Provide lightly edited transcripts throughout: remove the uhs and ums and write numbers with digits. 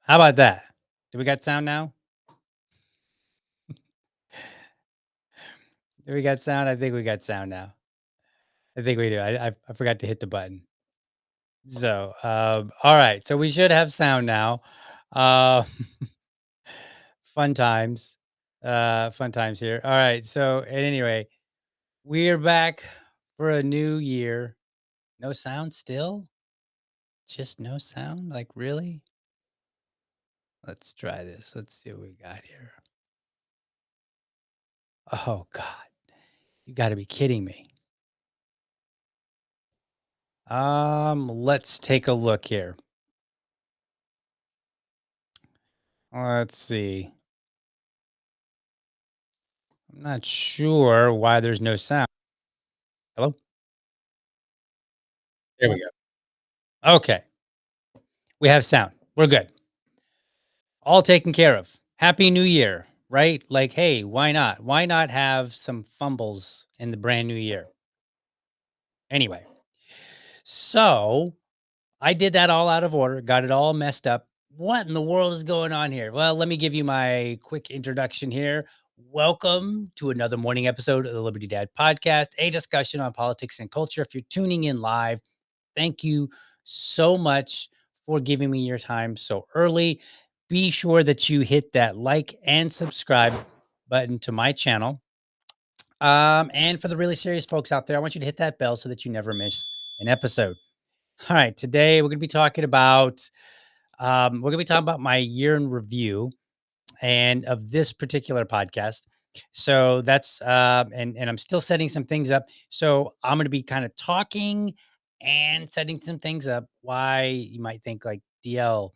How about that? Do we got sound now? Do we got sound? I think we got sound now. I think we do. I forgot to hit the button. So, all right. So we should have sound now. Uh, fun times. Fun times here. All right. So, anyway, we're back for a new year. No sound still? Just no sound? Like, really? Let's try this. Let's see what we got here. Oh, God. You got to be kidding me. Let's take a look here. Let's see. I'm not sure why there's no sound. Hello? There we go. Okay. We have sound. We're good. All taken care of. Happy New Year, right? Like, hey, why not? Why not have some fumbles in the brand new year? Anyway, so I did that all out of order, got it all messed up. What in the world is going on here? Well, let me give you my quick introduction here. Welcome to another morning episode of the Liberty Dad podcast, a discussion on politics and culture. If you're tuning in live, thank you so much for giving me your time so early. Be sure that you hit that like and subscribe button to my channel. And for the really serious folks out there, I want you to hit that bell so that you never miss an episode. All right, today we're going to be talking about my year in review and of this particular podcast. So that's and I'm still setting some things up. So I'm going to be kind of talking and setting some things up. Why you might think like DL,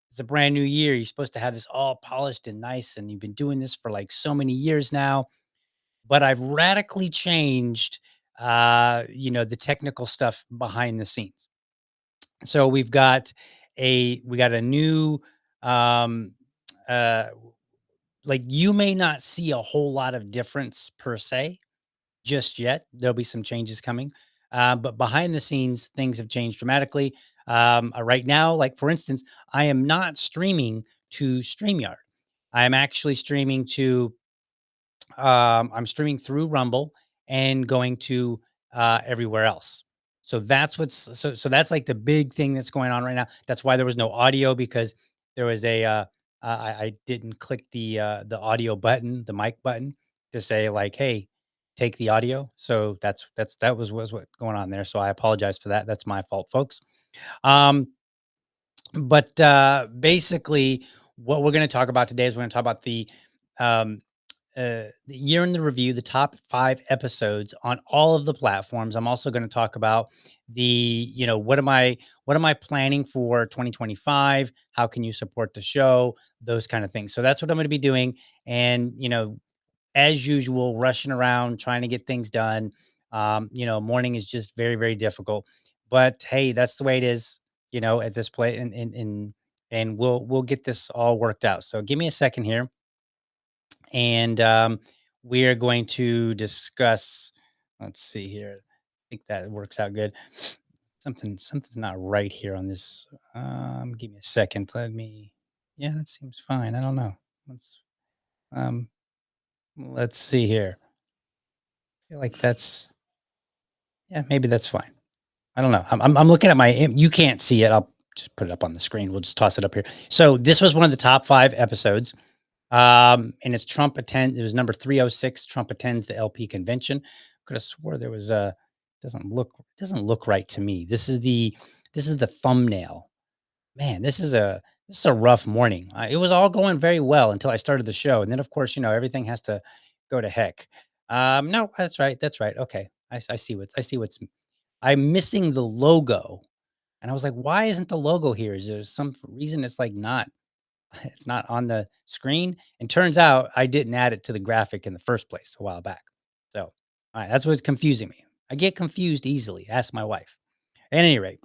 it's a brand new year. You're supposed to have this all polished and nice, and you've been doing this for like so many years now. But I've radically changed, the technical stuff behind the scenes. So we got a new um uh like you may not see a whole lot of difference per se just yet. There'll be some changes coming. But behind the scenes, things have changed dramatically. Right now, like for instance, I am not streaming to StreamYard. I am actually streaming to I'm streaming through Rumble and going to everywhere else. So that's like the big thing that's going on right now. That's why there was no audio because there was I didn't click the audio button, the mic button to say like, hey, take the audio. So that was what going on there. So I apologize for that. That's my fault, folks. Um, but basically, what we're going to talk about today is we're going to talk about um, the year in the review, the top 5 episodes on all of the platforms. I'm also going to talk about what am I planning for 2025? How can you support the show? Those kind of things. So that's what I'm going to be doing. And as usual, rushing around trying to get things done. Morning is just very, very difficult. But hey, that's the way it is. At this point, and we'll get this all worked out. So give me a second here and we are going to discuss. Let's see here. I think that works out good. Something's not right here on this. Give me a second. Let me. Yeah, that seems fine. I don't know. Um, let's see here. I feel like that's yeah, maybe that's fine. I don't know. I'm looking at you can't see it. I'll just put it up on the screen. We'll just toss it up here. So this was one of the top 5 episodes. And it's Trump attend. It was number 306. Trump attends the LP convention. Could have swore there was a doesn't look right to me. This is the thumbnail. Man, this is a rough morning. It was all going very well until I started the show, and then of course everything has to go to heck. No, that's right. That's right. Okay, I see what's. I'm missing the logo, and I was like, why isn't the logo here? Is there some reason it's like not? It's not on the screen. And turns out I didn't add it to the graphic in the first place a while back. So, all right, that's what's confusing me. I get confused easily. Ask my wife. At any rate,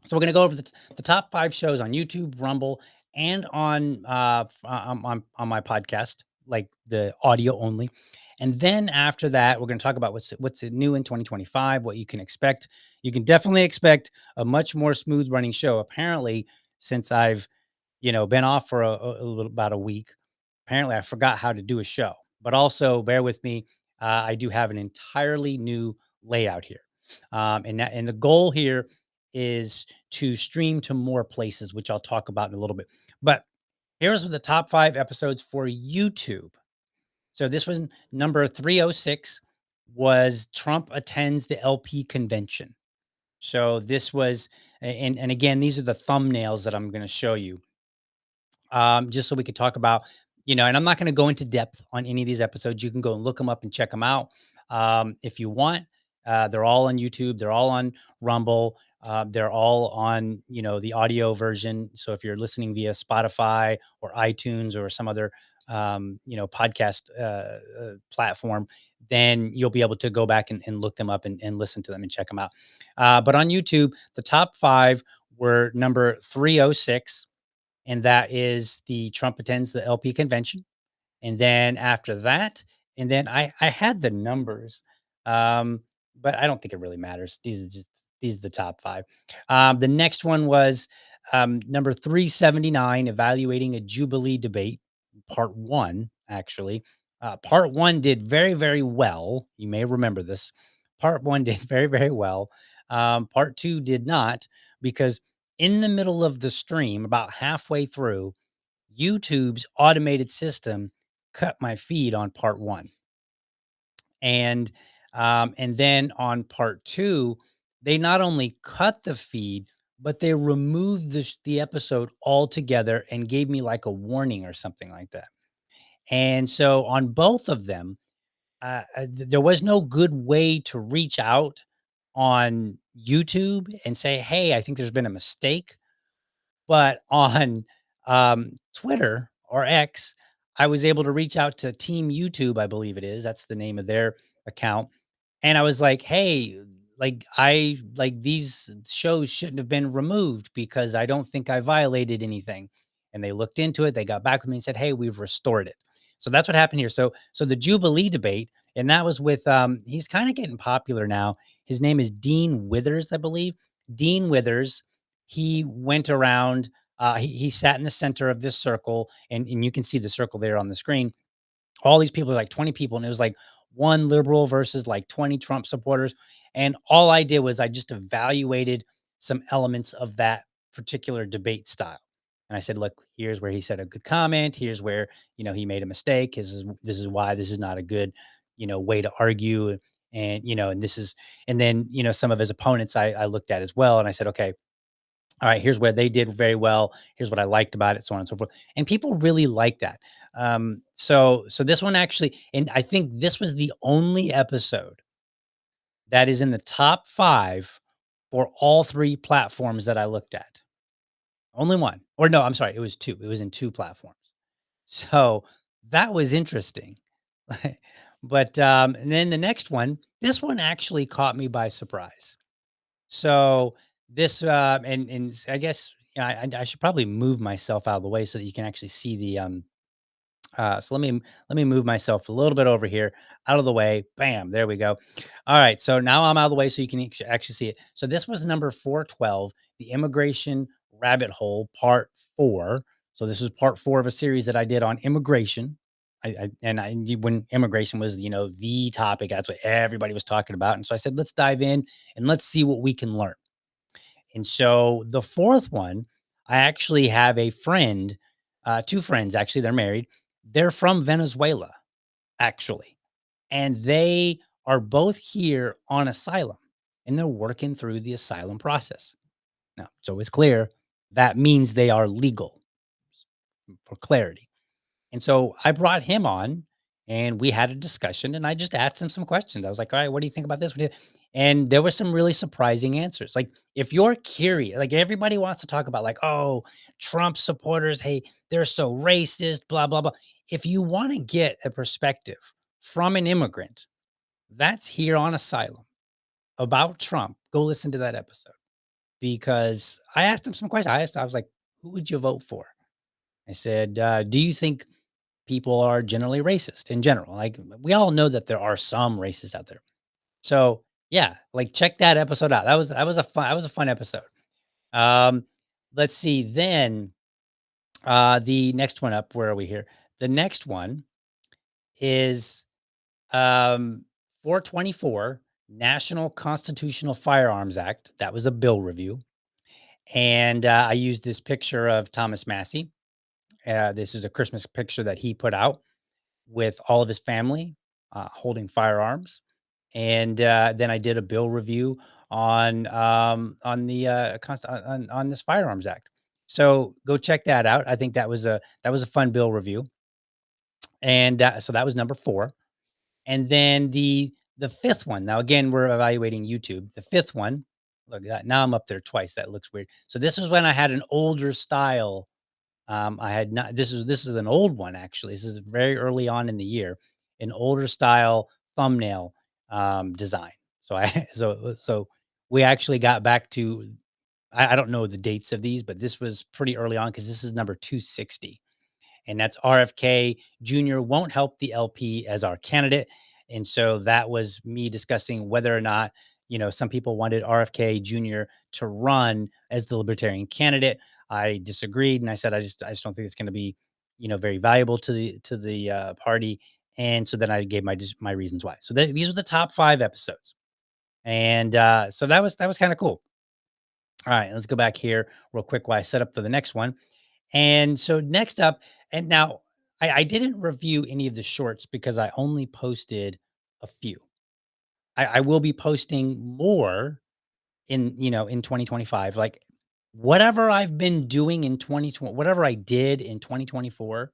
so we're going to go over the top 5 shows on YouTube, Rumble, and on my podcast, like the audio only. And then after that, we're going to talk about what's new in 2025, what you can expect. You can definitely expect a much more smooth running show. Apparently, since I've been off for a little about a week. Apparently, I forgot how to do a show, but also bear with me. I do have an entirely new layout here, and the goal here is to stream to more places, which I'll talk about in a little bit. But here's the top 5 episodes for YouTube. So this was number 306 was Trump attends the LP convention. So this was, and again, these are the thumbnails that I'm going to show you, just so we could talk about, and I'm not going to go into depth on any of these episodes. You can go and look them up and check them out, if you want. They're all on YouTube. They're all on Rumble. They're all on, the audio version. So if you're listening via Spotify or iTunes or some other, podcast platform, then you'll be able to go back and look them up and listen to them and check them out. But on YouTube, the top 5 were number 306, and that is the Trump attends the LP convention. And then after that, and then I had the numbers, um, but I don't think it really matters. These are the top 5. The next one was, number 379, evaluating a Jubilee debate, part 1, actually. Part 1 did very, very well. You may remember this. Part 1 did very, very well. Part 2 did not, because in the middle of the stream, about halfway through, YouTube's automated system cut my feed on part 1. And then on part 2, they not only cut the feed, but they removed the episode altogether and gave me like a warning or something like that. And so on both of them, there was no good way to reach out on YouTube and say, "Hey, I think there's been a mistake." But on, Twitter or X, I was able to reach out to Team YouTube, I believe it is, that's the name of their account, and I was like, "Hey, these shows shouldn't have been removed because I don't think I violated anything." And they looked into it, they got back with me and said, "Hey, we've restored it." So that's what happened here. So the Jubilee debate, and that was with, he's kinda getting popular now. His name is Dean Withers, I believe. Dean Withers, he went around, he sat in the center of this circle, and you can see the circle there on the screen. All these people, like 20 people, and it was like one liberal versus like 20 Trump supporters. And all I did was I just evaluated some elements of that particular debate style. And I said, look, here's where he said a good comment. Here's where, he made a mistake. This is why this is not a good, way to argue. And this is, and then, some of his opponents I looked at as well. And I said, okay, all right, here's where they did very well. Here's what I liked about it, so on and so forth. And people really like that. So this one actually, and I think this was the only episode that is in the top 5 for all 3 platforms that I looked at. Only one. Or no, I'm sorry, it was 2. It was in 2 platforms. So that was interesting. But and then the next one, this one actually caught me by surprise. So this, and I guess, I should probably move myself out of the way so that you can actually see the, so let me move myself a little bit over here, out of the way. Bam, there we go. All right, so now I'm out of the way so you can actually see it. So this was number 412, the immigration rabbit hole, part 4. So this is part 4 of a series that I did on immigration. When immigration was, the topic, that's what everybody was talking about. And so I said, let's dive in and let's see what we can learn. And so the 4th one, I actually have a friend, 2 friends, actually, they're married. They're from Venezuela, actually, and they are both here on asylum, and they're working through the asylum process. Now, so it's clear that means they are legal, for clarity. And so I brought him on and we had a discussion, and I just asked him some questions. I was like, all right, what do you think about this? And there were some really surprising answers. Like, if you're curious, like everybody wants to talk about, like, oh, Trump supporters, hey, they're so racist, blah, blah, blah. If you want to get a perspective from an immigrant that's here on asylum about Trump, go listen to that episode, because I asked him some questions. I was like, who would you vote for? I said, do you think people are generally racist in general? Like, we all know that there are some racists out there. So yeah, like, check that episode out. That was a fun episode. Um, let's see. Then The next one up, where are we here? The next one is, um, 424 National Constitutional Firearms Act. That was a bill review. And, I used this picture of Thomas Massey. This is a Christmas picture that he put out with all of his family, holding firearms. And, then I did a bill review on the, on this Firearms Act. So go check that out. I think that was a fun bill review. And, so that was number 4. And then the 5th one, now again, we're evaluating YouTube. The 5th one, look at that. Now I'm up there twice. That looks weird. So this is when I had an older style. I had not, this is an old one actually. This is very early on in the year, an older style thumbnail design. So I so we actually got back to, I don't know the dates of these, but this was pretty early on because this is number 260, and that's RFK Jr. won't help the LP as our candidate. And so that was me discussing whether or not, some people wanted RFK Jr. to run as the Libertarian candidate. I disagreed, and I said I just don't think it's going to be, very valuable to the party. And so then I gave my reasons why. So these are the top 5 episodes, and so that was kind of cool. All right, let's go back here real quick while I set up for the next one. And so next up, and now I didn't review any of the shorts because I only posted a few. I will be posting more in 2025. Like whatever I've been doing in 2020, whatever I did in 2024,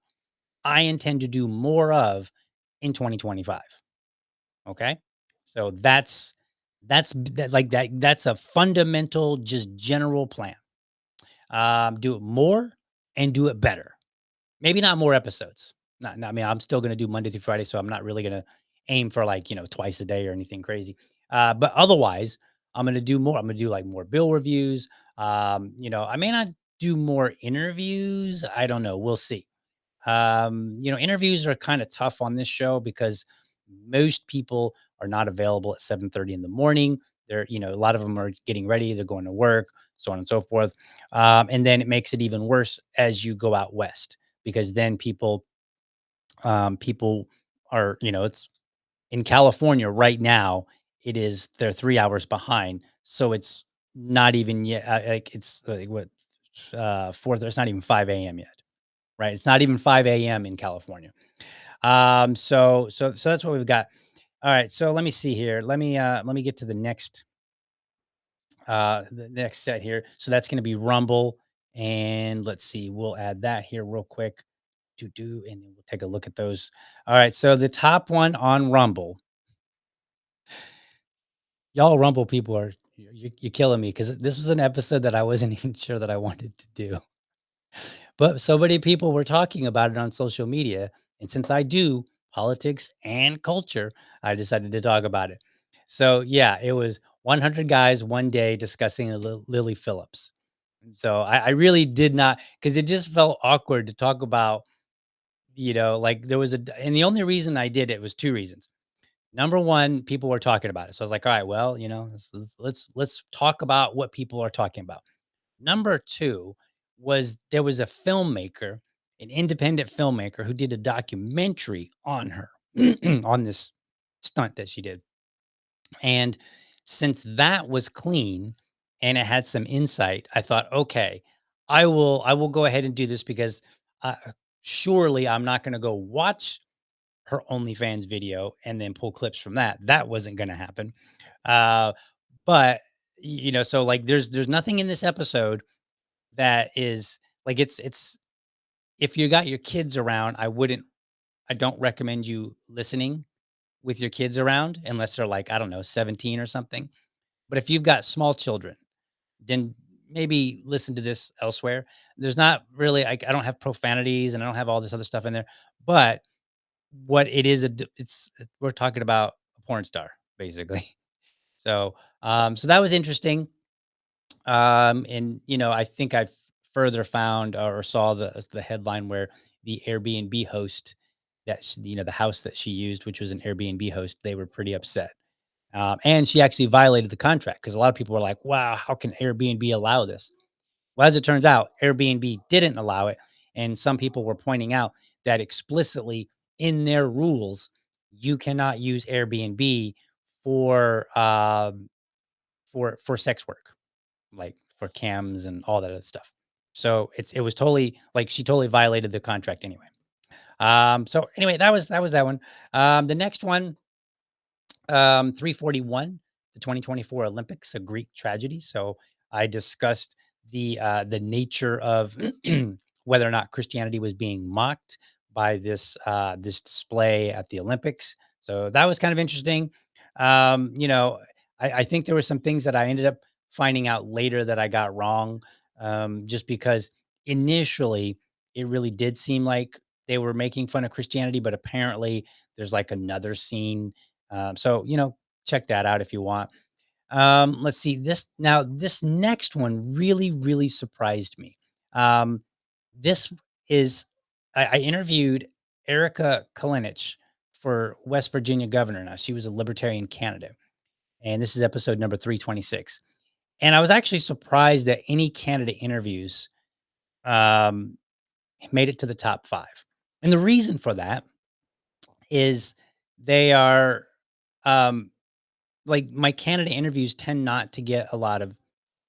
I intend to do more of in 2025. Okay. So that's a fundamental, just general plan. Do it more and do it better. Maybe not more episodes. I mean, I'm still gonna do Monday through Friday, so I'm not really gonna aim for like, twice a day or anything crazy. But otherwise, I'm gonna do more. I'm gonna do like more bill reviews. I may not do more interviews. I don't know. We'll see. Interviews are kind of tough on this show because most people are not available at 7:30 in the morning. A lot of them are getting ready, they're going to work, so on and so forth. And then it makes it even worse as you go out west because then people are, it's in California right now, they're 3 hours behind. So it's not even yet, like it's like what, 4, it's not even 5 a.m. yet, right? It's not even 5 a.m. in California. So that's what we've got. All right. So let me see here. Let me get to the next set here. So that's going to be Rumble. And let's see, we'll add that here real quick. And then we'll take a look at those. All right. So the top one on Rumble, y'all Rumble people you're killing me because this was an episode that I wasn't even sure that I wanted to do. But so many people were talking about it on social media, and since I do politics and culture, I decided to talk about it. So, yeah, it was 100 guys one day discussing Lily Phillips. So I really did not, because it just felt awkward to talk about, like there was and the only reason I did it was 2 reasons. Number 1, people were talking about it. So I was like, all right, well, let's talk about what people are talking about. Number 2 was there was a filmmaker, an independent filmmaker who did a documentary on her, on this stunt that she did. And since that was clean and it had some insight, I thought, okay, I will go ahead and do this because surely I'm not going to go watch her OnlyFans video and then pull clips from that. That wasn't going to happen. Uh, but so like there's nothing in this episode that is like it's if you got your kids around, I don't recommend you listening with your kids around unless they're like, I don't know, 17 or something. But if you've got small children, then maybe listen to this elsewhere. There's not really I don't have profanities and I don't have all this other stuff in there, but what it is we're talking about a porn star basically. So that was interesting. And I think I further found or saw the headline where the Airbnb host the house that she used, which was an Airbnb host, they were pretty upset. And she actually violated the contract because a lot of people were like, "Wow, how can Airbnb allow this?" Well, as it turns out, Airbnb didn't allow it, And some people were pointing out that explicitly in their rules, you cannot use Airbnb for for sex work, like for cams and all that other stuff. So it was totally like she totally violated the contract anyway. So anyway, that was that one. The next one, 341, the 2024 Olympics, a Greek tragedy. So I discussed the nature of whether or not Christianity was being mocked by this display at the Olympics. So that was kind of interesting. You know, I think there were some things that I ended up finding out later that I got wrong, just because initially it really did seem like they were making fun of Christianity, but apparently there's like another scene, so, check that out if you want. Let's see this next one really, really surprised me. Um, this is I interviewed Erica Kalinich for West Virginia governor. Now she was a libertarian candidate, and this is episode number 326. And I was actually surprised that any candidate interviews um, made it to the top five. And the reason for that is they are um, like my candidate interviews tend not to get a lot of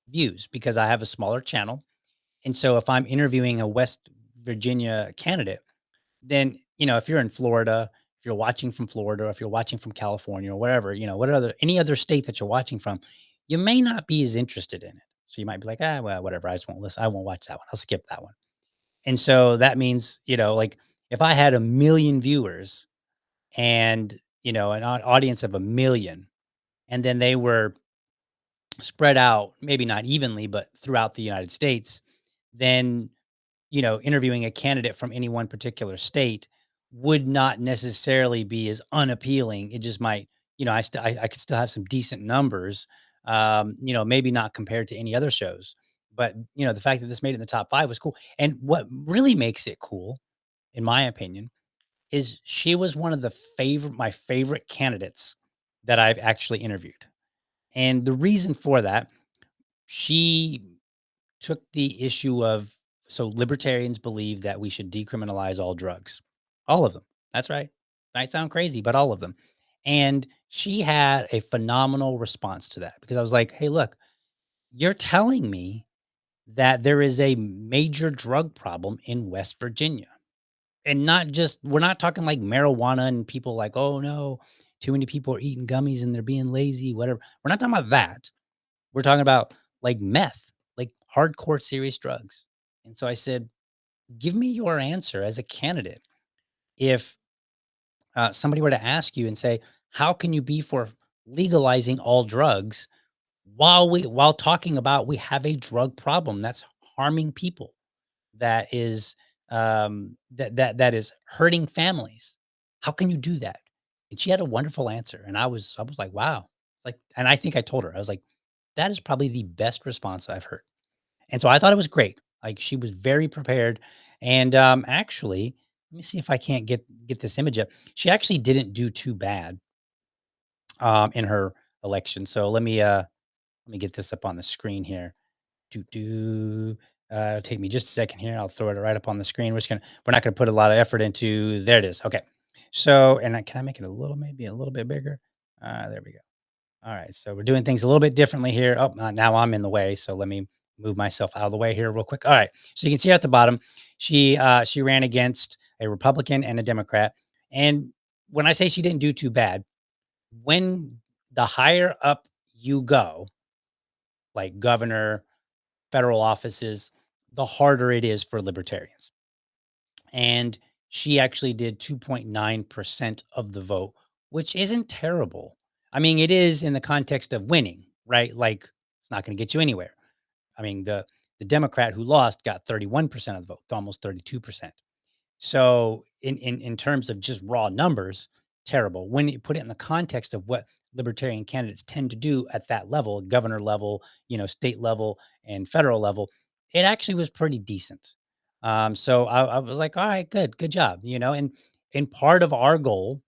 views because I have a smaller channel. And so if I'm interviewing a West Virginia candidate, then, if you're in Florida, if you're watching from Florida, or if you're watching from California or wherever, what other any other state that you're watching from, you may not be as interested in it. So you might be like, well, whatever. I just won't listen. I won't watch that one. I'll skip that one. And so that means, like if I had a million viewers and, an audience of a million, and then they were spread out, maybe not evenly, but throughout the United States, then, interviewing a candidate from any one particular state would not necessarily be as unappealing. It just might, I could still have some decent numbers, maybe not compared to any other shows. But, the fact that this made it in the top five was cool. And what really makes it cool, in my opinion, is she was one of my favorite candidates that I've actually interviewed. And the reason for that, she took the issue of so libertarians believe that we should decriminalize all drugs. All of them. That's right. Might sound crazy, but all of them. And she had a phenomenal response to that because I was like, "Hey, look, you're telling me that there is a major drug problem in West Virginia." And not just we're not talking like marijuana and people like, "Oh no, too many people are eating gummies and they're being lazy, whatever." We're not talking about that. We're talking about like meth, like hardcore serious drugs. And so I said, give me your answer as a candidate. If somebody were to ask you and say, how can you be for legalizing all drugs while talking about we have a drug problem that's harming people, that is that is hurting families? How can you do that? And she had a wonderful answer. And I was like, wow. It's like, and I think I told her, I was like, that is probably the best response I've heard. And so I thought it was great. Like she was very prepared. And actually, let me see if I can't get this image up. She actually didn't do too bad in her election. So let me get this up on the screen here. Do do take me just a second here. I'll throw it right up on the screen. We're not gonna put a lot of effort into there it is. Okay. So can I make it maybe a little bit bigger? There we go. All right, so we're doing things a little bit differently here. Oh, now I'm in the way, so let me move myself out of the way here real quick. All right, so you can see at the bottom, she ran against a Republican and a Democrat, and when I say she didn't do too bad, when the higher up you go, like governor, federal offices, the harder it is for libertarians. And she actually did 2.9% of the vote, which isn't terrible. I mean, it is in the context of winning, right? Like it's not going to get you anywhere. I mean, the Democrat who lost got 31% of the vote, almost 32%. So in terms of just raw numbers, terrible. When you put it in the context of what libertarian candidates tend to do at that level, governor level, state level and federal level, it actually was pretty decent. So I was like, all right, good job. And part of our goal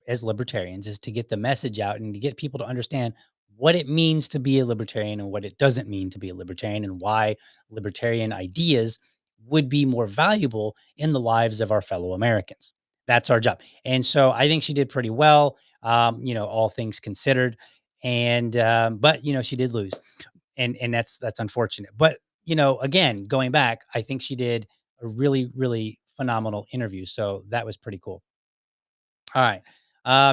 as libertarians is to get the message out and to get people to understand what it means to be a libertarian and what it doesn't mean to be a libertarian and why libertarian ideas would be more valuable in the lives of our fellow Americans. That's our job. And so I think she did pretty well, all things considered. And but she did lose, and that's unfortunate. But again, going back, I think she did a really, really phenomenal interview. So that was pretty cool. All right.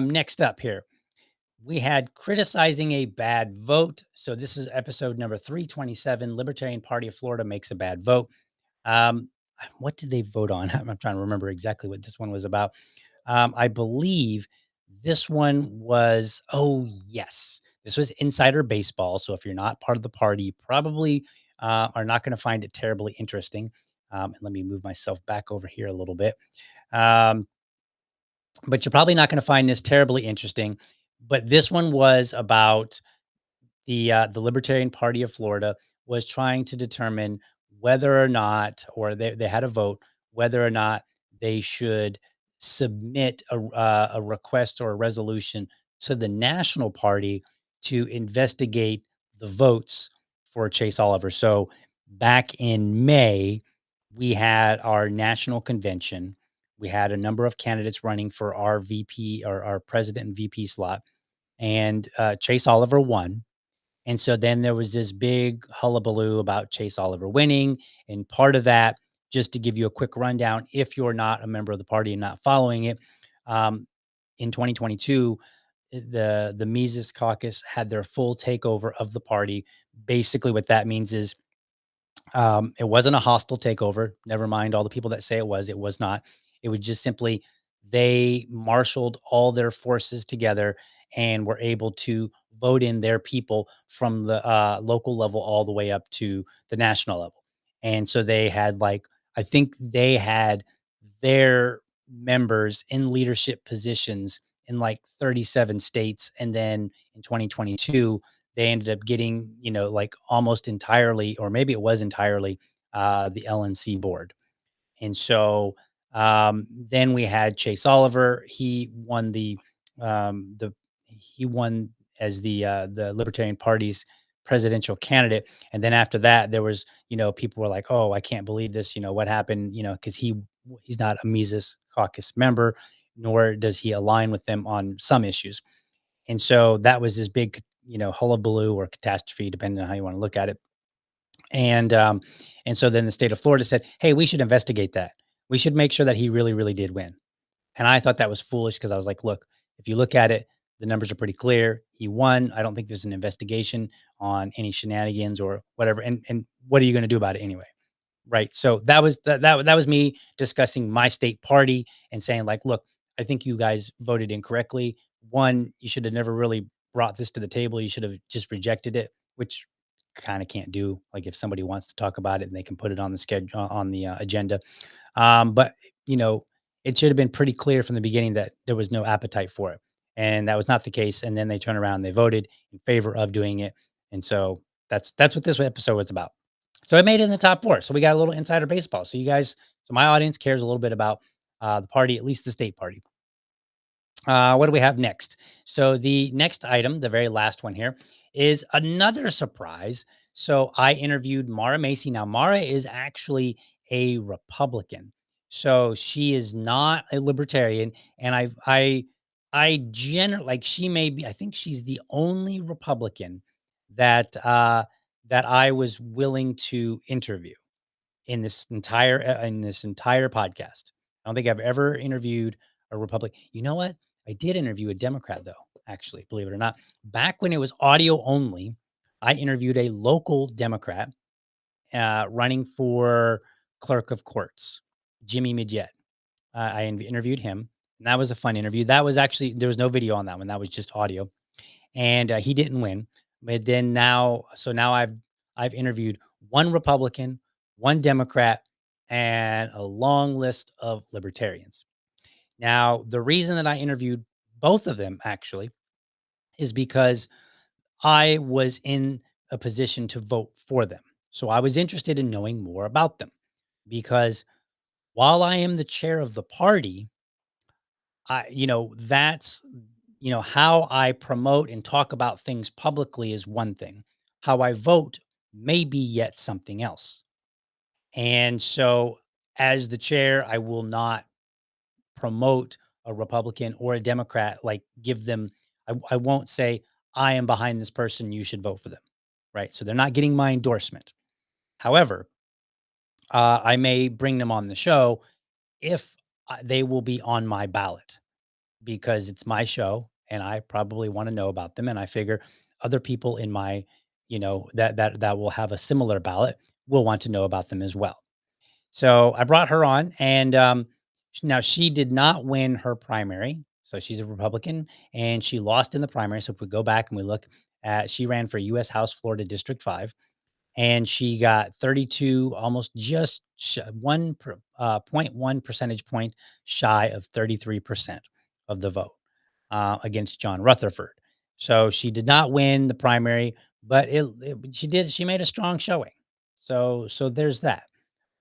Next up here, we had criticizing a bad vote. So this is episode number 327. Libertarian Party of Florida makes a bad vote. Um, what did they vote on? I'm trying to remember exactly what this one was about. I believe this one was, oh, yes, this was insider baseball. So if you're not part of the party, you probably are not going to find it terribly interesting. And let me move myself back over here a little bit. Um, but you're probably not going to find this terribly interesting. But this one was about the Libertarian Party of Florida was trying to determine whether or not, or they had a vote, whether or not they should submit a request or a resolution to the national party to investigate the votes for Chase Oliver. So back in May, we had our national convention. We had a number of candidates running for our VP or our president and VP slot, and Chase Oliver won. And so then there was this big hullabaloo about Chase Oliver winning. And part of that, just to give you a quick rundown, if you're not a member of the party and not following it, um, in 2022, the Mises Caucus had their full takeover of the party. Basically, what that means is it wasn't a hostile takeover. Never mind all the people that say it was. It was not. It was just simply they marshaled all their forces together and were able to vote in their people from the local level all the way up to the national level. And so they had I think they had their members in leadership positions in like 37 states. And then in 2022, they ended up getting, almost entirely, or maybe it was entirely, the LNC board. And so then we had Chase Oliver. The he won as the Libertarian Party's presidential candidate. And then after that, there was, people were like, "Oh, I can't believe this. What happened?" Because he's not a Mises Caucus member, nor does he align with them on some issues. And so that was this big, hullabaloo or catastrophe, depending on how you want to look at it. And and so then the state of Florida said, "Hey, we should investigate that. We should make sure that he really, really did win." And I thought that was foolish because I was like, "Look, if you look at it, the numbers are pretty clear. He won. I don't think there's an investigation on any shenanigans or whatever. And what are you going to do about it anyway?" Right. So that was me discussing my state party and saying like, look, I think you guys voted incorrectly. One, you should have never really brought this to the table. You should have just rejected it, which kind of can't do. Like if somebody wants to talk about it and they can put it on the schedule on the agenda. But you know, it should have been pretty clear from the beginning that there was no appetite for it, and that was not the case. And then they turned around and they voted in favor of doing it, and so that's what this episode was about. So I made it in the top 4. So we got a little insider baseball. So my audience cares a little bit about the party, at least the state party. What do we have next? So the next item, the very last one here, is another surprise. So I interviewed Mara Macy. Now Mara is actually a Republican, so she is not a libertarian. And I generally like she may be. I think she's the only Republican that I was willing to interview in this entire podcast. I don't think I've ever interviewed a Republican. You know what? I did interview a Democrat though, actually, believe it or not. Back when it was audio only, I interviewed a local Democrat running for clerk of courts, Jimmy Midget. Interviewed him, and that was a fun interview. That was actually there was no video on that one. That was just audio, and he didn't win. But then now I've interviewed one Republican, one Democrat, and a long list of libertarians. Now, the reason that I interviewed both of them actually is because I was in a position to vote for them. So I was interested in knowing more about them because while I am the chair of the party, that's, how I promote and talk about things publicly is one thing. How I vote may be yet something else. And so, as the chair, I will not promote a Republican or a Democrat, like give them, I won't say, I am behind this person, you should vote for them. Right. So they're not getting my endorsement. However, I may bring them on the show if they will be on my ballot because it's my show and I probably want to know about them. And I figure other people in my, that will have a similar ballot will want to know about them as well. So I brought her on, and now she did not win her primary. So she's a Republican, and she lost in the primary. So if we go back and we look at, she ran for U.S. House Florida District 5, and she got 32, almost just 0.1 percentage point shy of 33% of the vote against John Rutherford. So she did not win the primary, but she made a strong showing. So there's that.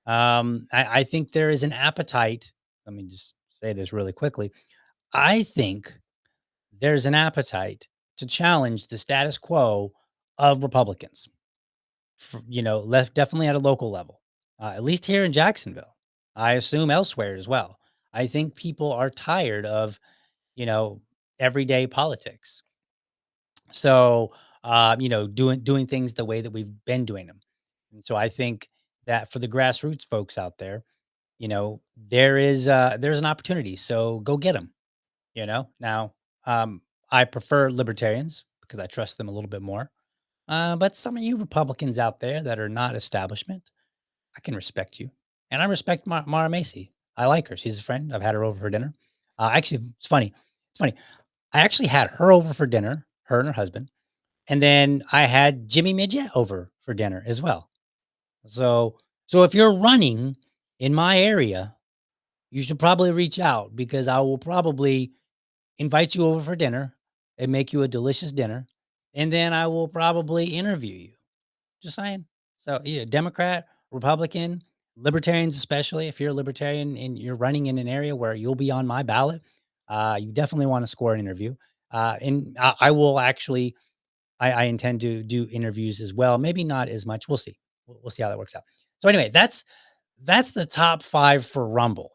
I think there is an appetite. Let me just say this really quickly. I think there's an appetite to challenge the status quo of Republicans. Left definitely at a local level, at least here in Jacksonville. I assume elsewhere as well. I think people are tired of you know everyday politics. So doing things the way that we've been doing them. And so I think that for the grassroots folks out there, there's an opportunity, so go get them. Now, um I prefer libertarians because I trust them a little bit more, but some of you Republicans out there that are not establishment, I can respect you, and I respect Mara Macy. I like her. She's a friend. I've had her over for dinner. Actually, it's funny, I actually had her over for dinner, her and her husband, and then I had Jimmy Midget over for dinner as well. So if you're running in my area, you should probably reach out because I will probably invite you over for dinner and make you a delicious dinner. And then I will probably interview you. Just saying. So, yeah, Democrat, Republican, libertarians, especially if you're a libertarian and you're running in an area where you'll be on my ballot, you definitely want to score an interview. And I will actually, I intend to do interviews as well. Maybe not as much. We'll see. We'll see how that works out. So anyway, that's the top 5 for Rumble.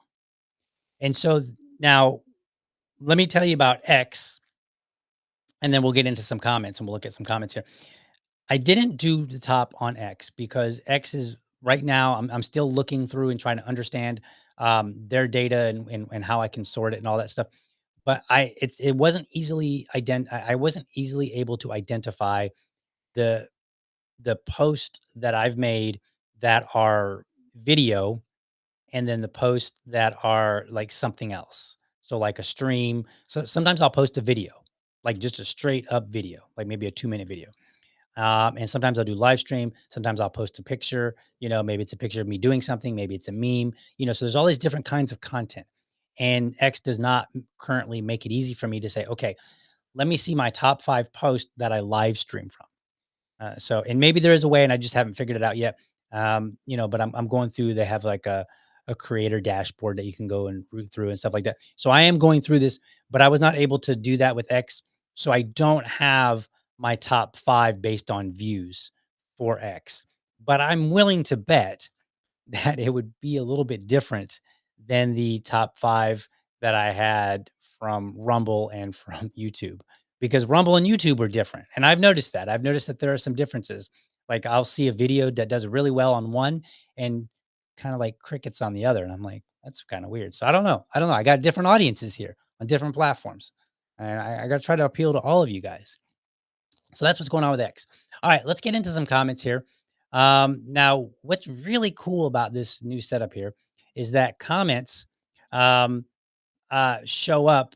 And so now let me tell you about X, and then we'll get into some comments, and we'll look at some comments here. I didn't do the top on X because X is right now, I'm still looking through and trying to understand their data and how I can sort it and all that stuff. But it wasn't easily I wasn't easily able to identify the post that I've made that are video, and then the posts that are like something else. So like a stream. So sometimes I'll post a video, like just a straight up video, like maybe a 2-minute video. And sometimes I'll do live stream. Sometimes I'll post a picture. Maybe it's a picture of me doing something. Maybe it's a meme. So there's all these different kinds of content. And X does not currently make it easy for me to say, okay, let me see my top 5 posts that I live stream from. And maybe there is a way, and I just haven't figured it out yet. But I'm going through. They have like a creator dashboard that you can go and root through and stuff like that. So I am going through this, but I was not able to do that with X. So I don't have my top 5 based on views for X. But I'm willing to bet that it would be a little bit different than the top 5 that I had from Rumble and from YouTube, because Rumble and YouTube were different. And I've noticed that. I've noticed that there are some differences. Like I'll see a video that does really well on one and kind of like crickets on the other. And I'm like, that's kind of weird. So I don't know. I don't know. I got different audiences here on different platforms. And I got to try to appeal to all of you guys. So that's what's going on with X. All right, let's get into some comments here. Now, what's really cool about this new setup here is that comments um, show up.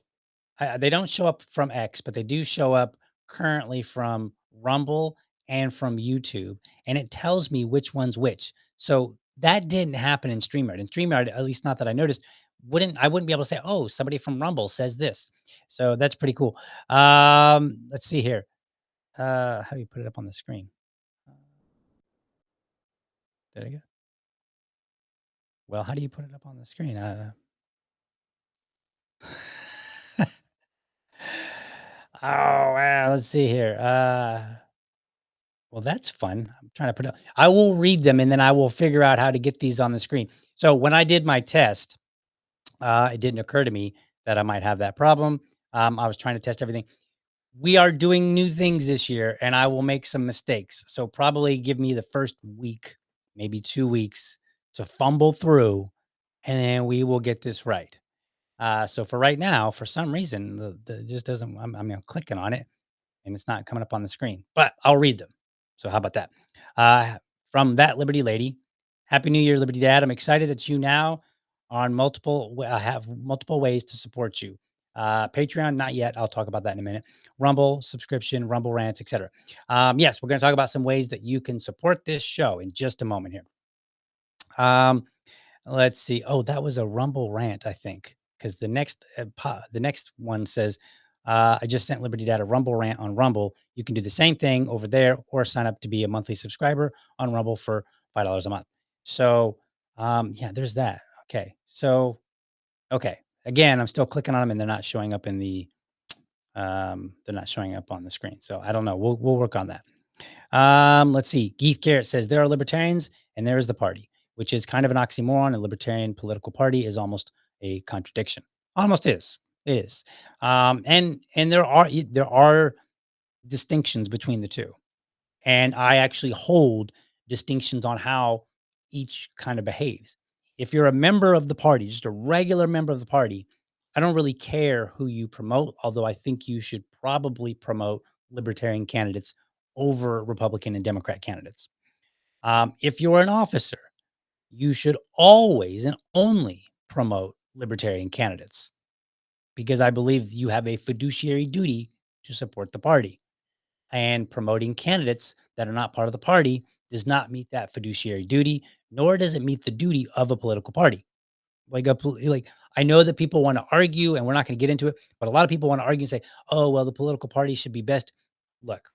They don't show up from X, but they do show up currently from Rumble and from YouTube, and it tells me which one's which. So that didn't happen in StreamYard. In StreamYard, at least not that I noticed, I wouldn't be able to say, oh, somebody from Rumble says this. So that's pretty cool. Let's see here. How do you put it up on the screen? Uh, There you go. Well, how do you put it up on the screen? Oh, wow. Let's see here. Well, that's fun. I'm trying to put I will read them and then I will figure out how to get these on the screen. So when I did my test, it didn't occur to me that I might have that problem. I was trying to test everything. We are doing new things this year and I will make some mistakes. So probably give me the first week, maybe 2 weeks to fumble through and then we will get this right. So for right now, for some reason, the it just doesn't. I'm clicking on it and it's not coming up on the screen, but I'll read them. So how about that? From that Liberty lady, Happy New Year, Liberty Dad. I'm excited that you now on have multiple ways to support you. Patreon, not yet. I'll talk about that in a minute. Rumble subscription, Rumble rants, etc. Yes, we're going to talk about some ways that you can support this show in just a moment here. Um, Let's see. Oh, that was a Rumble rant, I think, because the next one says, "I just sent Liberty Dad a Rumble rant on Rumble. You can do the same thing over there, or sign up to be a monthly subscriber on Rumble for $5 a month." So, yeah, there's that. Okay, so okay, again, I'm still clicking on them, and they're not showing up in the they're not showing up on the screen. So I don't know. We'll work on that. Let's see. Keith Garrett says there are libertarians and there is the party, which is kind of an oxymoron. A libertarian political party is almost a contradiction. Almost is. It is. And there are distinctions between the two. And I actually hold distinctions on how each kind of behaves. If you're a member of the party, just a regular member of the party, I don't really care who you promote, although I think you should probably promote libertarian candidates over Republican and Democrat candidates. If you're an officer, you should always and only promote libertarian candidates because I believe you have a fiduciary duty to support the party. And promoting candidates that are not part of the party does not meet that fiduciary duty, nor does it meet the duty of a political party. Like I know that people want to argue, and we're not going to get into it, but a lot of people want to argue and say, "Oh, well, the political party should be best." Look,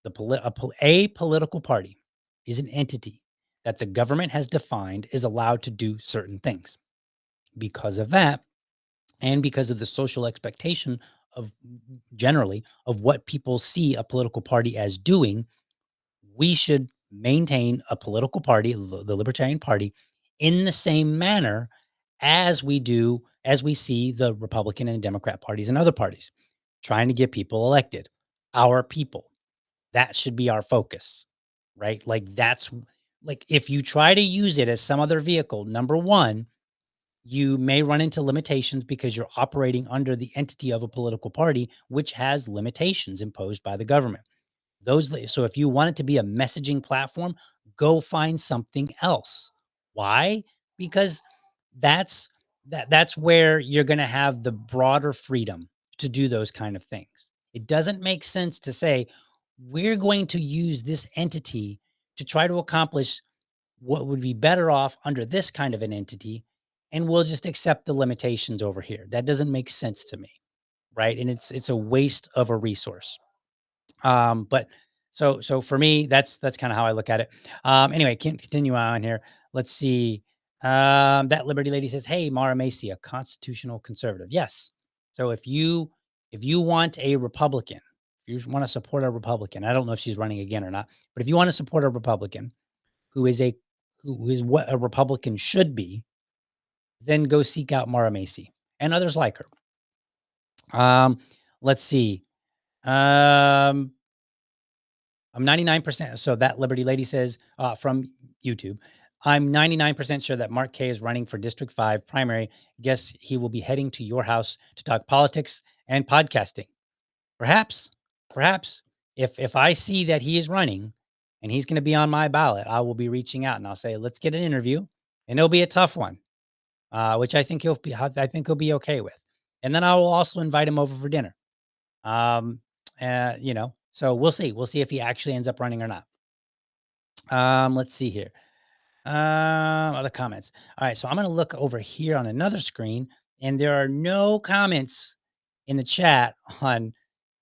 a political party is an entity that the government has defined is allowed to do certain things. Because of that, and because of the social expectation of generally of what people see a political party as doing, we should maintain a political party, the Libertarian Party, in the same manner as we see the Republican and Democrat parties and other parties trying to get people elected, our people. That should be our focus, right? Like if you try to use it as some other vehicle, number one, you may run into limitations because you're operating under the entity of a political party, which has limitations imposed by the government. So if you want it to be a messaging platform, go find something else. Why? Because that's that's where you're going to have the broader freedom to do those kind of things. It doesn't make sense to say we're going to use this entity to try to accomplish what would be better off under this kind of an entity and we'll just accept the limitations over here. That doesn't make sense to me, right? And it's a waste of a resource. But so for me, that's kind of how I look at it. Anyway, can continue on here. Let's see. That Liberty lady says, "Hey, Mara Macy, a constitutional conservative." Yes. So if you want a Republican, if you want to support a Republican, I don't know if she's running again or not, but if you want to support a Republican who is a who is what a Republican should be, then go seek out Mara Macy and others like her. Let's see. Um, I'm 99%. So that Liberty lady says from YouTube, I'm 99% sure that Mark K is running for District 5 primary. Guess he will be heading to your house to talk politics and podcasting. Perhaps, perhaps if I see that he is running and he's going to be on my ballot, I will be reaching out and I'll say, let's get an interview. And it'll be a tough one, which I think he'll be okay with. And then I will also invite him over for dinner. Um, so we'll see. We'll see if he actually ends up running or not. Let's see here. Other comments. All right, so I'm gonna look over here on another screen, and there are no comments in the chat on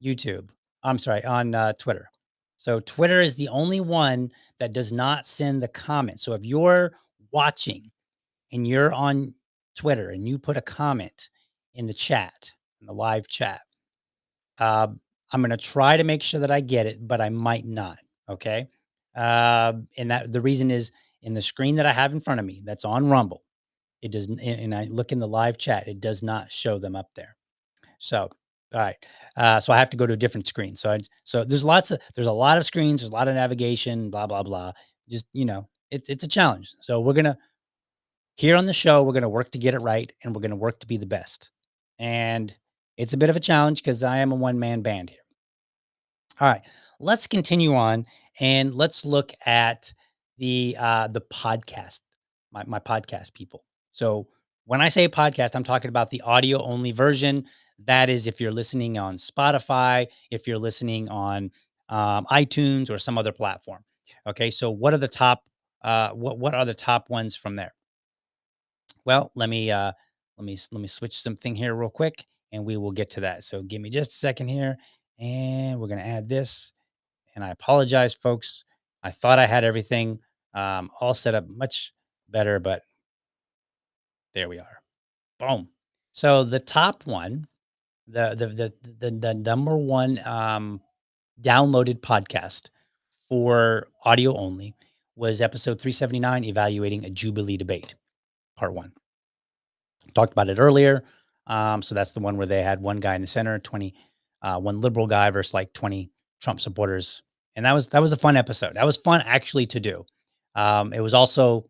YouTube. I'm sorry, on Twitter. So Twitter is the only one that does not send the comments. So if you're watching and you're on Twitter and you put a comment in the chat, in the live chat, uh, I'm gonna try to make sure that I get it, but I might not. Okay. And that the reason is in the screen that I have in front of me that's on Rumble, it doesn't, and I look in the live chat, it does not show them up there. So, all right. So I have to go to a different screen. So there's a lot of screens, there's a lot of navigation, blah, blah, blah. Just, it's a challenge. So here on the show, we're gonna work to get it right and we're gonna work to be the best. And it's a bit of a challenge because I am a one-man band here. All right, let's continue on and let's look at the podcast, my podcast people. So when I say podcast, I'm talking about the audio only version. That is, if you're listening on Spotify, if you're listening on iTunes or some other platform. Okay, so what are the top? What are the top ones from there? Well, let me switch something here real quick, and we will get to that. So give me just a second here, and we're gonna add this. And I apologize, folks. I thought I had everything all set up much better, but there we are. Boom. So the top one, the number one downloaded podcast for audio only was episode 379, evaluating a Jubilee debate, part one. Talked about it earlier. So that's the one where they had one guy in the center, one liberal guy versus like 20 Trump supporters. And that was a fun episode. That was fun actually to do. It was also,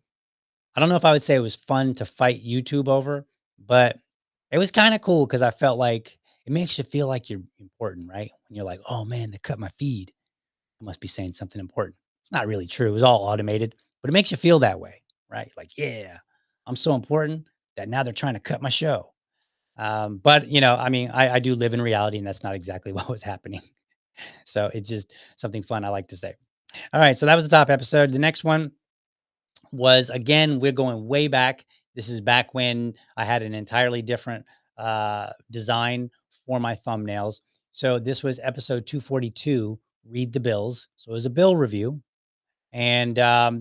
I don't know if I would say it was fun to fight YouTube over, but it was kind of cool because I felt like it makes you feel like you're important, right? When you're like, oh man, they cut my feed. I must be saying something important. It's not really true. It was all automated, but it makes you feel that way, right? Like, yeah, I'm so important that now they're trying to cut my show. But I mean, I do live in reality, and that's not exactly what was happening. So it's just something fun I like to say. All right, so that was the top episode. The next one was, again, we're going way back. This is back when I had an entirely different design for my thumbnails. So this was episode 242. Read the bills. So it was a bill review. And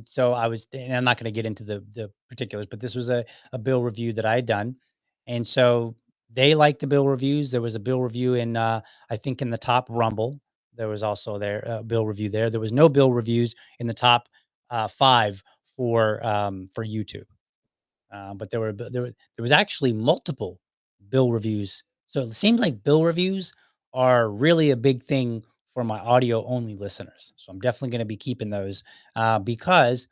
so and I'm not going to get into the particulars, but this was a bill review that I had done. And so they liked the bill reviews. There was a bill review in, I think, in the top Rumble. There was also there a bill review there. There was no bill reviews in the top five for YouTube. But there was actually multiple bill reviews. So it seems like bill reviews are really a big thing for my audio only listeners. So I'm definitely going to be keeping those because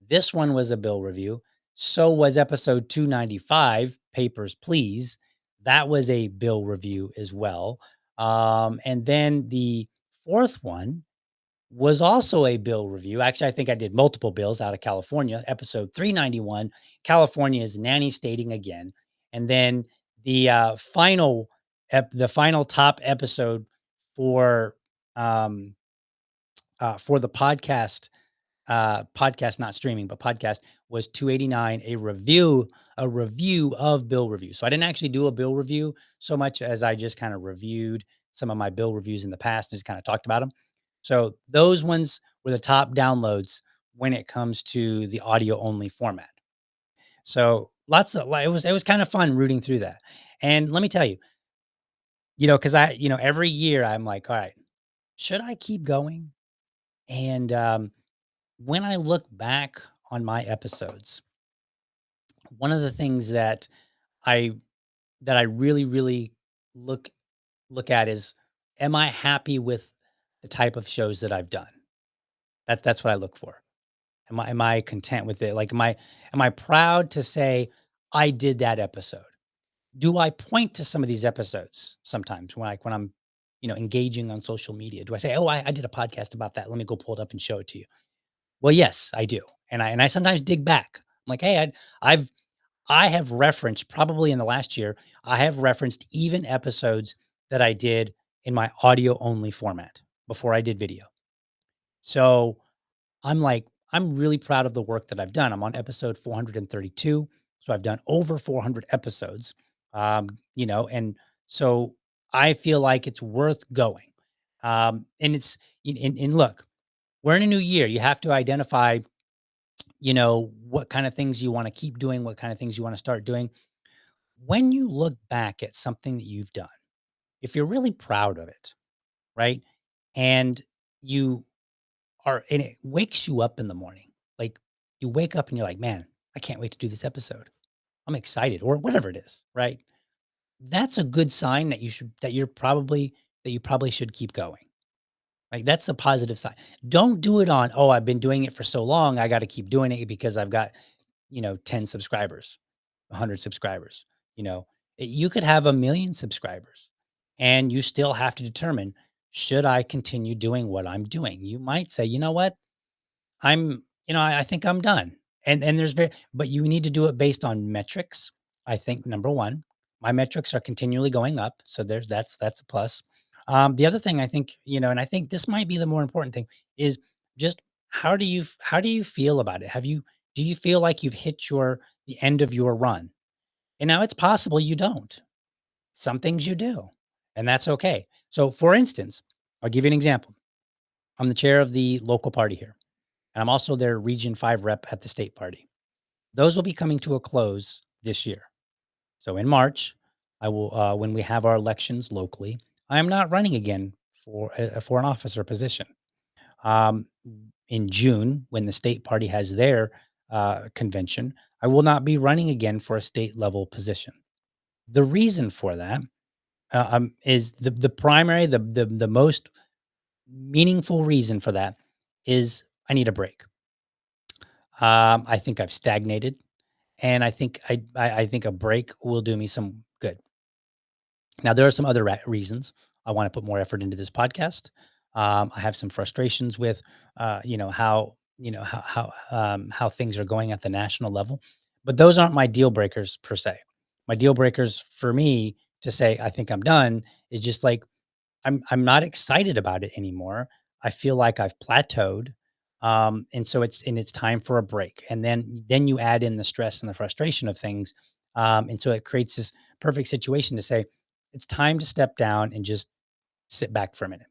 this one was a bill review. So was episode 295, Papers, Please. That was a bill review as well. And then the fourth one was also a bill review. Actually, I think I did multiple bills out of California. Episode 391, California's nanny stating again. And then the final top episode for um for the podcast, not streaming, but podcast, was 289, a review of bill reviews. So I didn't actually do a bill review so much as I just kind of reviewed some of my bill reviews in the past and just kind of talked about them. So those ones were the top downloads when it comes to the audio only format. So it was kind of fun rooting through that. And let me tell you, because every year I'm like, all right, should I keep going? And when I look back on my episodes, one of the things I that I really, really look look at is, am I happy with the type of shows that I've done? That's what I look for. Am I content with it? Like, am I proud to say I did that episode? Do I point to some of these episodes sometimes when I'm, engaging on social media? Do I say, "Oh, I did a podcast about that. Let me go pull it up and show it to you." Well, yes, I do, and I sometimes dig back. I'm like, "Hey, I've I have referenced probably in the last year, I have referenced even episodes that I did in my audio only format before I did video." So I'm like, I'm really proud of the work that I've done. I'm on episode 432. So I've done over 400 episodes. And so I feel like it's worth going. And and look, we're in a new year. You have to identify, what kind of things you want to keep doing, what kind of things you want to start doing. When you look back at something that you've done, if you're really proud of it, right? And you and it wakes you up in the morning. Like, you wake up and you're like, "Man, I can't wait to do this episode. I'm excited," or whatever it is, right? That's a good sign that you probably should keep going. Like, that's a positive sign. Don't do it on, "Oh, I've been doing it for so long, I gotta keep doing it because I've got, 10 subscribers, 100 subscribers." You know, you could have 1,000,000 subscribers, and you still have to determine, should I continue doing what I'm doing? You might say, "You know what? I think I'm done." And there's very but you need to do it based on metrics. I think number 1, my metrics are continually going up, so that's a plus. The other thing I think, and I think this might be the more important thing, is just how do you feel about it? Do you feel like you've hit the end of your run? And now it's possible you don't. Some things you do, and that's okay. So for instance, I'll give you an example. I'm the chair of the local party here, and I'm also their Region 5 rep at the state party. Those will be coming to a close this year. So in March, I will, when we have our elections locally, I am not running again for an officer position. Um, in June, when the state party has their convention, I will not be running again for a state level position. The reason for that is the primary, the most meaningful reason for that is I need a break. I think I've stagnated, and I think a break will do me some good. Now, there are some other reasons I want to put more effort into this podcast. I have some frustrations with, how things are going at the national level, but those aren't my deal breakers per se. My deal breakers for me to say I think I'm done is just like I'm not excited about it anymore. I feel like I've plateaued. And so it's time for a break. And then you add in the stress and the frustration of things. And so it creates this perfect situation to say, it's time to step down and just sit back for a minute.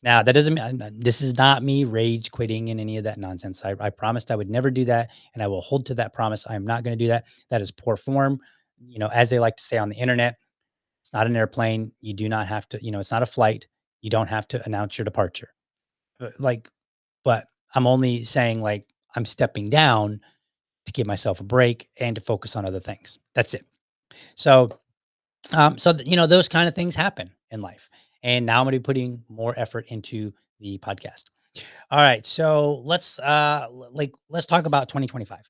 Now, that doesn't mean this is not me rage quitting and any of that nonsense. I promised I would never do that, and I will hold to that promise. I am not going to do that. That is poor form. As they like to say on the internet, it's not an airplane. You do not have to, it's not a flight. You don't have to announce your departure. Like, but I'm only saying, like, I'm stepping down to give myself a break and to focus on other things. That's it. So, those kind of things happen in life. And now I'm going to be putting more effort into the podcast. All right. So let's talk about 2025.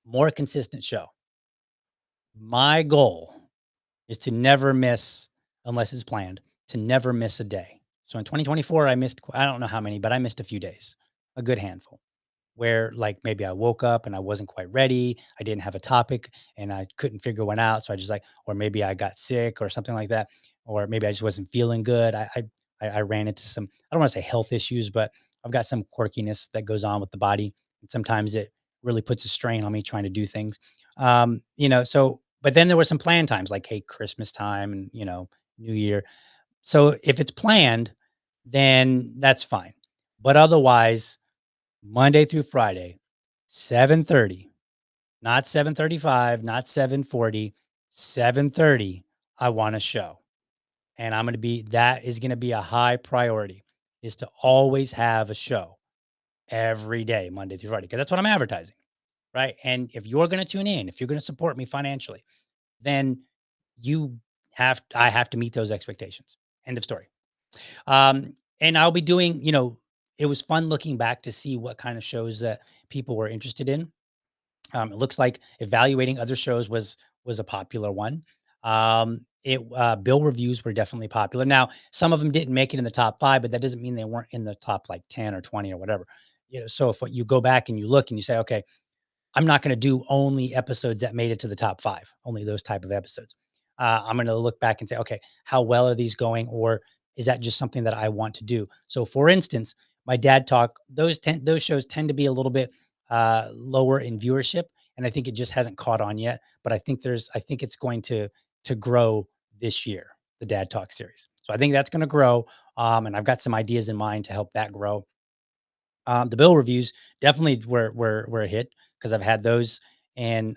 More consistent show. My goal is to never miss, unless it's planned, to never miss a day. So in 2024, I don't know how many, but I missed a few days, a good handful, where like maybe I woke up and I wasn't quite ready. I didn't have a topic and I couldn't figure one out. So I just like, or maybe I got sick or something like that, or maybe I just wasn't feeling good. I ran into some, I don't want to say health issues, but I've got some quirkiness that goes on with the body. And sometimes it really puts a strain on me trying to do things. But then there were some planned times like, hey, Christmas time and, New Year. So if it's planned, then that's fine. But otherwise, Monday through Friday, 7:30, not 7:35, not 7:40, 7:30, I want a show. And that is gonna be a high priority, is to always have a show every day, Monday through Friday, because that's what I'm advertising, right? And if you're gonna tune in, if you're gonna support me financially, then I have to meet those expectations. End of story. And I'll be doing, it was fun looking back to see what kind of shows that people were interested in. It looks like evaluating other shows was a popular one. Bill reviews were definitely popular. Now, some of them didn't make it in the top 5, but that doesn't mean they weren't in the top like 10 or 20 or whatever. So if you go back and you look and you say, okay, I'm not gonna do only episodes that made it to the top 5, only those type of episodes. I'm gonna look back and say, "Okay, how well are these going?" Or is that just something that I want to do? So, for instance, my dad talk, those shows tend to be a little bit, lower in viewership, and I think it just hasn't caught on yet, but I think it's going to grow this year, the Dad Talk series. So, I think that's gonna grow, and I've got some ideas in mind to help that grow. The Bill reviews definitely were a hit because I've had those, and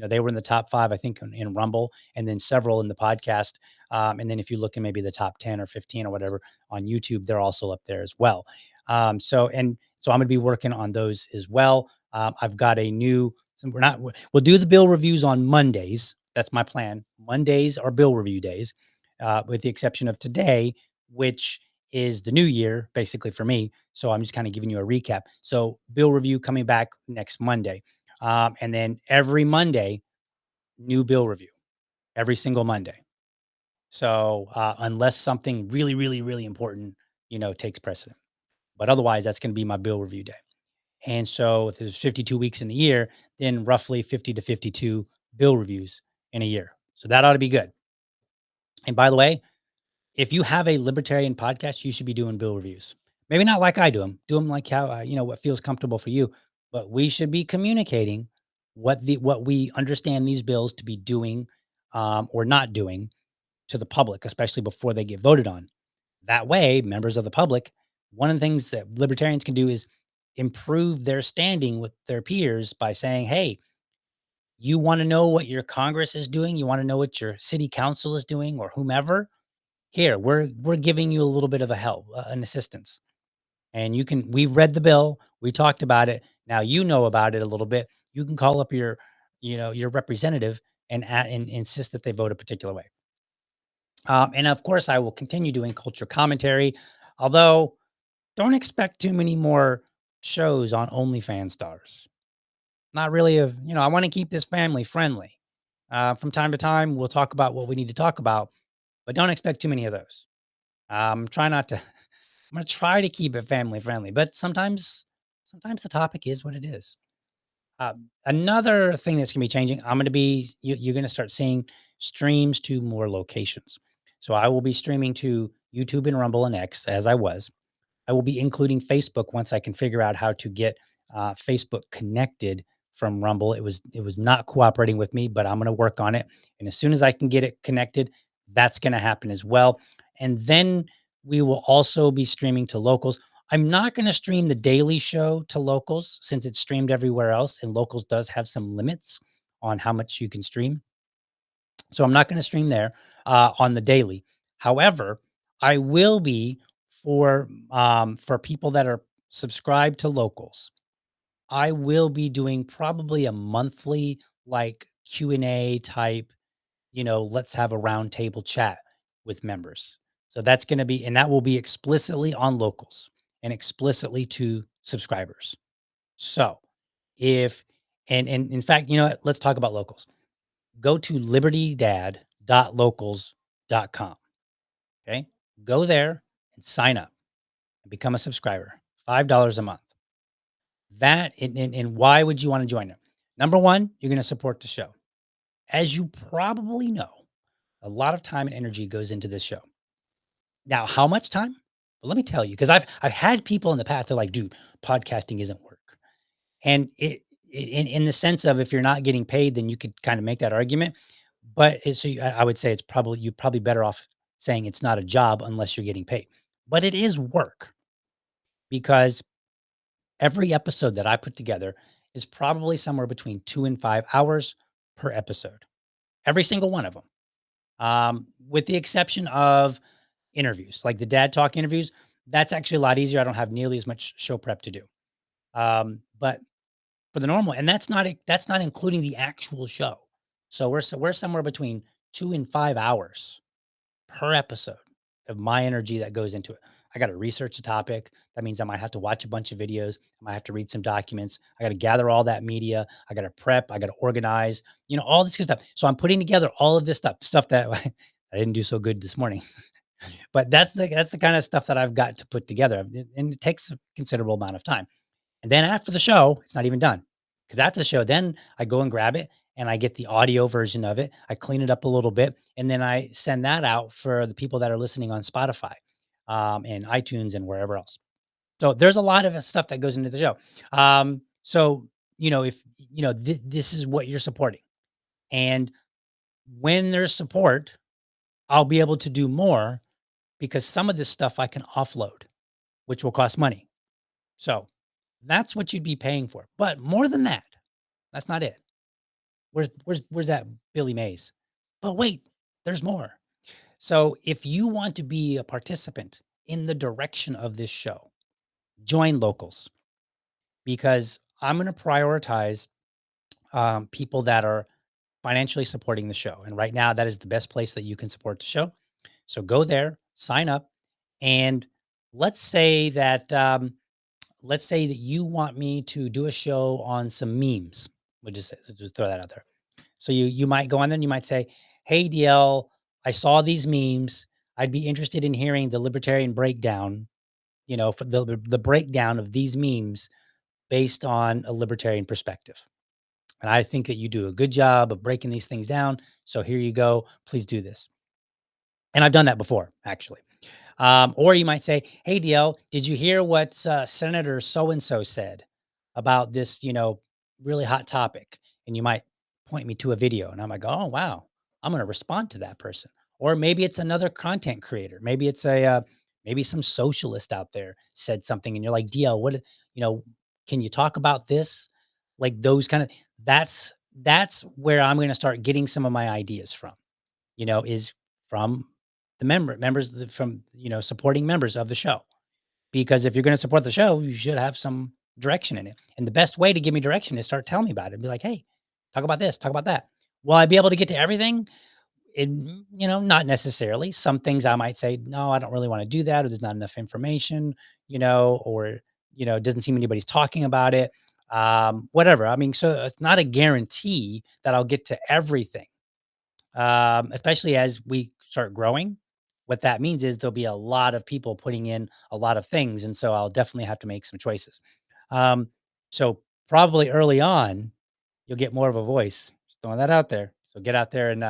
they were in the top 5, I think, in Rumble, and then several in the podcast. And then if you look at maybe the top 10 or 15 or whatever on YouTube, they're also up there as well. So I'm going to be working on those as well. I've got a new. So we'll do the bill reviews on Mondays. That's my plan. Mondays are bill review days, with the exception of today, which is the new year basically for me. So I'm just kind of giving you a recap. So bill review coming back next Monday, and then every Monday, new bill review every single Monday. So, unless something really, really, really important, takes precedent, but otherwise, that's going to be my bill review day. And so, if there's 52 weeks in a year, then roughly 50 to 52 bill reviews in a year. So that ought to be good. And by the way, if you have a libertarian podcast, you should be doing bill reviews. Maybe not like I do them. Do them like how what feels comfortable for you. But we should be communicating what we understand these bills to be doing, or not doing, to the public, especially before they get voted on. That way, members of the public, one of the things that libertarians can do is improve their standing with their peers by saying, hey, you want to know what your Congress is doing? You want to know what your city council is doing or whomever? Here, we're giving you a little bit of a help, an assistance. And we've read the bill, we talked about it. Now you know about it a little bit. You can call up your representative and insist that they vote a particular way. And of course, I will continue doing culture commentary, although don't expect too many more shows on OnlyFans stars. Not really I want to keep this family friendly. From time to time, we'll talk about what we need to talk about, but don't expect too many of those. Try not to. I'm going to try to keep it family friendly, but sometimes the topic is what it is. Another thing that's gonna be changing, you're gonna start seeing streams to more locations. So I will be streaming to YouTube and Rumble and X as I was. I will be including Facebook once I can figure out how to get Facebook connected from Rumble. It was not cooperating with me, but I'm going to work on it. And as soon as I can get it connected, that's going to happen as well. And then we will also be streaming to locals. I'm not going to stream the Daily Show to locals since it's streamed everywhere else, and locals does have some limits on how much you can stream. So I'm not going to stream there on the daily. However, I will be for people that are subscribed to locals. I will be doing probably a monthly like Q&A type, let's have a round table chat with members. So that's going to be, and that will be explicitly on locals and explicitly to subscribers. So if, and in fact, you know what, let's talk about locals. Go to libertydad.locals.com. Okay. Go there and sign up and become a subscriber. $5 a month. And why would you want to join them? Number one, you're going to support the show. As you probably know, a lot of time and energy goes into this show. Now, how much time? Well, let me tell you, because I've had people in the past that are like, dude, podcasting isn't work. And in the sense of if you're not getting paid, then you could kind of make that argument. But I would say you're probably better off saying it's not a job unless you're getting paid. But it is work because every episode that I put together is probably somewhere between 2 and 5 hours per episode. Every single one of them, with the exception of interviews, like the dad talk interviews. That's actually a lot easier. I don't have nearly as much show prep to do. But for the normal, and that's not including the actual show. So we're somewhere between 2 and 5 hours per episode of my energy that goes into it. I got to research a topic. That means I might have to watch a bunch of videos. I might have to read some documents. I got to gather all that media. I got to prep. I got to organize, all this good stuff. So I'm putting together all of this stuff that I didn't do so good this morning, but that's the kind of stuff that I've got to put together. And it takes a considerable amount of time. And then after the show, it's not even done. Because after the show, then I go and grab it and I get the audio version of it. I clean it up a little bit and then I send that out for the people that are listening on Spotify, and iTunes and wherever else. So there's a lot of stuff that goes into the show. So, if, this is what you're supporting. And when there's support, I'll be able to do more because some of this stuff I can offload, which will cost money. So that's what you'd be paying for. But more than that, that's not it. Where's that Billy Mays? But wait, there's more. So if you want to be a participant in the direction of this show, join locals because I'm going to prioritize people that are financially supporting the show. And right now, that is the best place that you can support the show. So go there, sign up, and let's say that let's say that you want me to do a show on some memes. We'll just say, so just throw that out there. So you might go on there and you might say, "Hey DL, I saw these memes. I'd be interested in hearing the libertarian breakdown. You know, for the breakdown of these memes based on a libertarian perspective. And I think that you do a good job of breaking these things down. So here you go. Please do this." And I've done that before, actually. Or you might say, "Hey, DL, did you hear what Senator so and so said about this, really hot topic?" And you might point me to a video, and I'm like, "Oh, wow, I'm going to respond to that person." Or maybe it's another content creator. Maybe it's maybe some socialist out there said something, and you're like, "DL, you know, can you talk about this?" Like those kind of. That's where I'm going to start getting some of my ideas from. Is from the members from, supporting members of the show. Because if you're going to support the show, you should have some direction in it. And the best way to give me direction is start telling me about it and be like, "Hey, talk about this, talk about that." Will I be able to get to everything? Not necessarily. Some things I might say, "No, I don't really want to do that," or "There's not enough information," or, it doesn't seem anybody's talking about it. Whatever. I mean, so it's not a guarantee that I'll get to everything, especially as we start growing. What that means is there'll be a lot of people putting in a lot of things, and so I'll definitely have to make some choices. Um, so probably early on, you'll get more of a voice. Just throwing that out there. So get out there and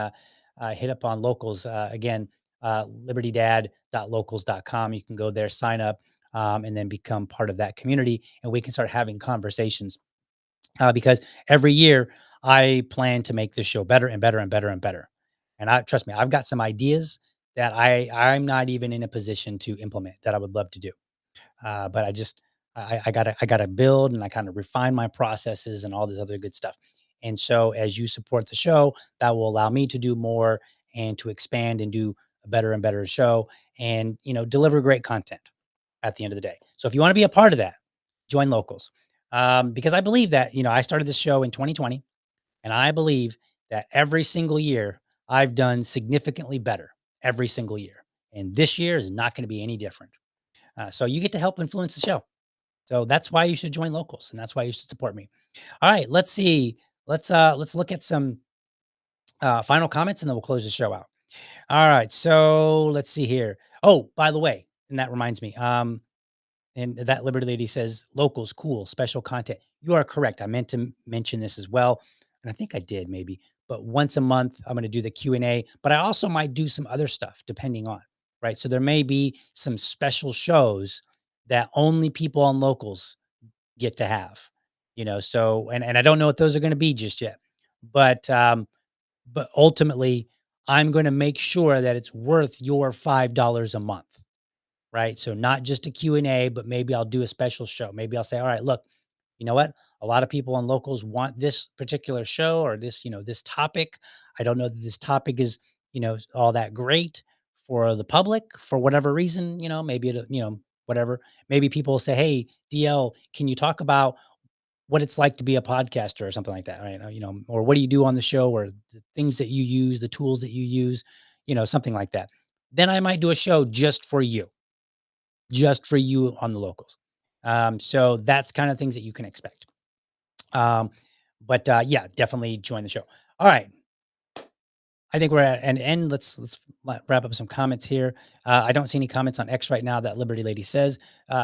hit up on locals again. LibertyDad.locals.com. You can go there, sign up, and then become part of that community, and we can start having conversations because every year I plan to make this show better and better and better and better. And I trust me, I've got some ideas that I'm not even in a position to implement that I would love to do. But I gotta build and I kind of refine my processes and all this other good stuff. And so as you support the show, that will allow me to do more and to expand and do a better and better show and deliver great content at the end of the day. So if you want to be a part of that, join locals. Because I believe that, I started this show in 2020, and I believe that every single year I've done significantly better every single year. And this year is not going to be any different. So you get to help influence the show. So that's why you should join locals, and that's why you should support me. All right, let's see. Let's look at some final comments, and then we'll close the show out. All right, so let's see here. Oh, by the way, and that reminds me. And that Liberty Lady says, "Locals, cool, special content." You are correct. I meant to mention this as well. And I think I did maybe, but once a month, I'm going to do the Q&A, but I also might do some other stuff depending on, right? So there may be some special shows that only people on locals get to have, so, and I don't know what those are going to be just yet, but ultimately I'm going to make sure that it's worth your $5 a month. Right? So not just a Q&A, but maybe I'll do a special show. Maybe I'll say, "All right, look, you know what? A lot of people on locals want this particular show or this topic. I don't know that this topic is, all that great for the public for whatever reason, maybe whatever. Maybe people will say, 'Hey, DL, can you talk about what it's like to be a podcaster or something like that?' Right? Or what do you do on the show or the things that you use, the tools that you use, something like that. Then I might do a show just for you on the locals. So that's kind of things that you can expect. Um, but yeah, definitely join the show. All right. I think we're at an end. Let's wrap up some comments here. I don't see any comments on X right now that Liberty Lady says.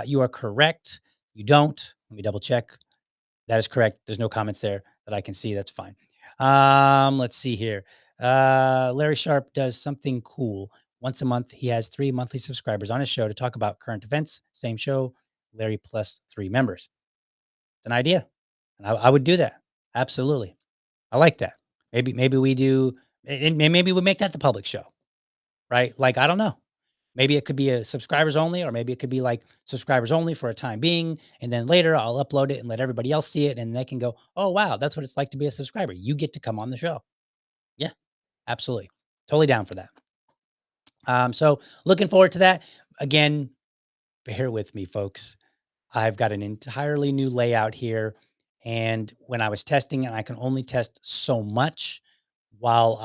You are correct. You don't. Let me double check. That is correct. There's no comments there that I can see. That's fine. Let's see here. Larry Sharp does something cool. Once a month, he has 3 monthly subscribers on his show to talk about current events. Same show, Larry plus 3 members. It's an idea. And I would do that. Absolutely. I like that. Maybe we do and maybe we make that the public show, right? Like, I don't know. Maybe it could be a subscribers only, or maybe it could be like subscribers only for a time being. And then later I'll upload it and let everybody else see it. And they can go, "Oh, wow, that's what it's like to be a subscriber. You get to come on the show." Yeah, absolutely. Totally down for that. So looking forward to that. Again, bear with me, folks. I've got an entirely new layout here. And when I was testing, and I can only test so much while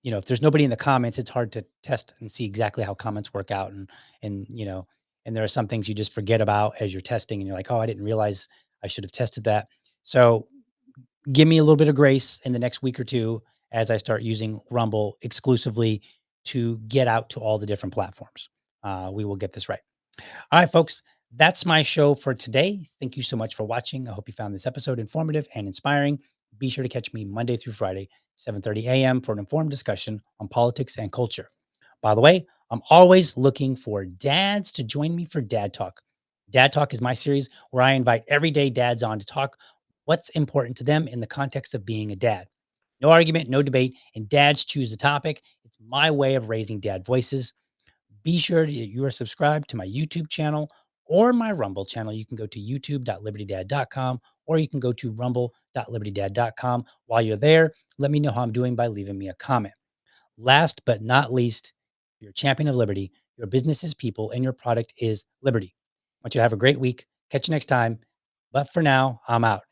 if there's nobody in the comments, it's hard to test and see exactly how comments work out. And there are some things you just forget about as you're testing and you're like, oh, I didn't realize I should have tested that. So give me a little bit of grace in the next week or two as I start using Rumble exclusively to get out to all the different platforms. We will get this right. All right, folks, that's my show for today. Thank you so much for watching. I hope you found this episode informative and inspiring. Be sure to catch me Monday through Friday, 7:30 a.m. for an informed discussion on politics and culture. By the way, I'm always looking for dads to join me for Dad Talk. Dad Talk is my series where I invite everyday dads on to talk what's important to them in the context of being a dad. No argument, no debate, and dads choose the topic. It's my way of raising dad voices. Be sure that you are subscribed to my YouTube channel or my Rumble channel. You can go to youtube.libertydad.com or you can go to rumble.libertydad.com. While you're there, let me know how I'm doing by leaving me a comment. Last but not least, you're a champion of liberty. Your business is people and your product is liberty. I want you to have a great week. Catch you next time. But for now, I'm out.